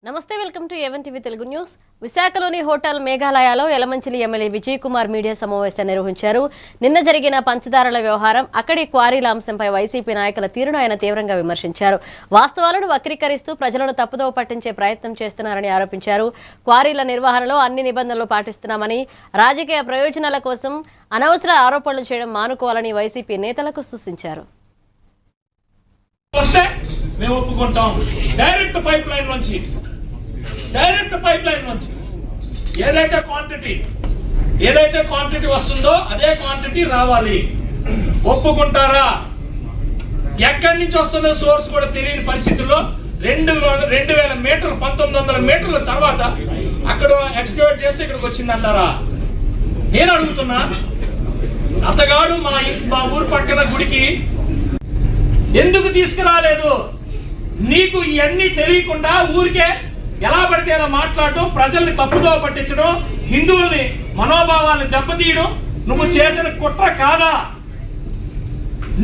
నమస్తే welcome to A one TV Telugu news. విశాఖలోని hotel మేఘాలయలో యలమంచిలి ఎమ్మెల్యే విజయ్ కుమార్ మీడియా సమావేశం నిర్వహించారు. నిన్న జరిగిన పంచదారల వ్యవహారం, అక్కడి క్వారీల అంశంపై వైసీపీ నాయకుల తీరును ఆయన తీవ్రంగా విమర్శించారు. వాస్తవాలను వక్రీకరిస్తూ ప్రజలను తప్పుదోవ పట్టించే ప్రయత్నం చేస్తున్నారని ఆరోపించారు. క్వారీల నిర్వహణలో అన్ని నిబంధనలు పాటిస్తున్నామని, రాజకీయ ప్రయోజనాల కోసం అనవసర ఆరోపణలు చేయడం మానుకోవాలని వైసీపీ నేతలకు సూచించారు. మేము ఒప్పుకుంటాం. డైరెక్ట్ పైప్ లైన్ నుంచి ఏదైతే క్వాంటిటీ వస్తుందో అదే క్వాంటిటీ రావాలి. ఒప్పుకుంటారా? ఎక్కడి నుంచి వస్తుందో సోర్స్ కూడా తెలియని పరిస్థితుల్లో 2000 మీటర్లు 1900 మీటర్ల తర్వాత అక్కడ ఎక్స్కవేట్ చేస్తే ఇక్కడికి వచ్చిందంటారా? నేను అడుగుతున్నా, అతగాడు మా ఊరు పక్కన గుడికి ఎందుకు తీసుకురాలేదు? నీకు ఇవన్నీ తెలియకుండా ఊరికే ఎలా పడితే ఎలా మాట్లాడటం, ప్రజల్ని తప్పుదో పట్టించడం, హిందువుల్ని మనోభావాన్ని దెబ్బతీయడం నువ్వు చేసిన కుట్ర కాదా?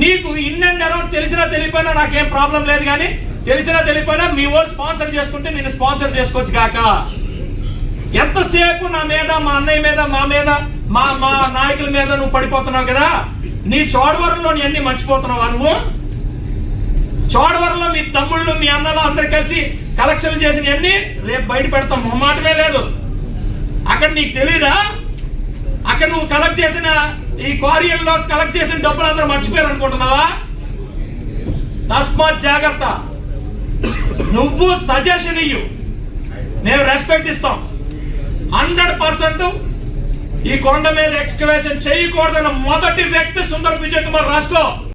నీకు ఇన్నెన్నరం తెలిసినా తెలియపోయినా నాకేం ప్రాబ్లం లేదు, కానీ తెలిసినా తెలియపోయినా మీ వాళ్ళు స్పాన్సర్ చేసుకుంటే నేను స్పాన్సర్ చేసుకోవచ్చు కాక. ఎంతసేపు నా మీద, మా అన్నయ్య మీద, మా మీద, మా నాయకుల మీద నువ్వు పడిపోతున్నావు కదా. నీ చోడవరంలో అన్ని మర్చిపోతున్నావా? నువ్వు చోడవరంలో మీ తమ్ముళ్ళు, మీ అన్నలు అందరు కలిసి కలెక్షన్ చేసినవన్నీ రేపు బయట పెడతాం, మాటమే లేదు. అక్కడ నీకు తెలీదా? అక్కడ నువ్వు కలెక్ట్ చేసిన ఈ క్వారీల్లో కలెక్ట్ చేసిన డబ్బులు అందరూ మర్చిపోయారు అనుకుంటున్నావా? తస్మాత్ జాగ్రత్త. నువ్వు సజెషన్ ఇయ్యు, మేము రెస్పెక్ట్ ఇస్తాం. 100% ఈ కొండ మీద ఎక్స్కవేషన్ చేయకూడదన్న మొదటి వ్యక్తి సుందర్ విజయ్ కుమార్. రాసుకో.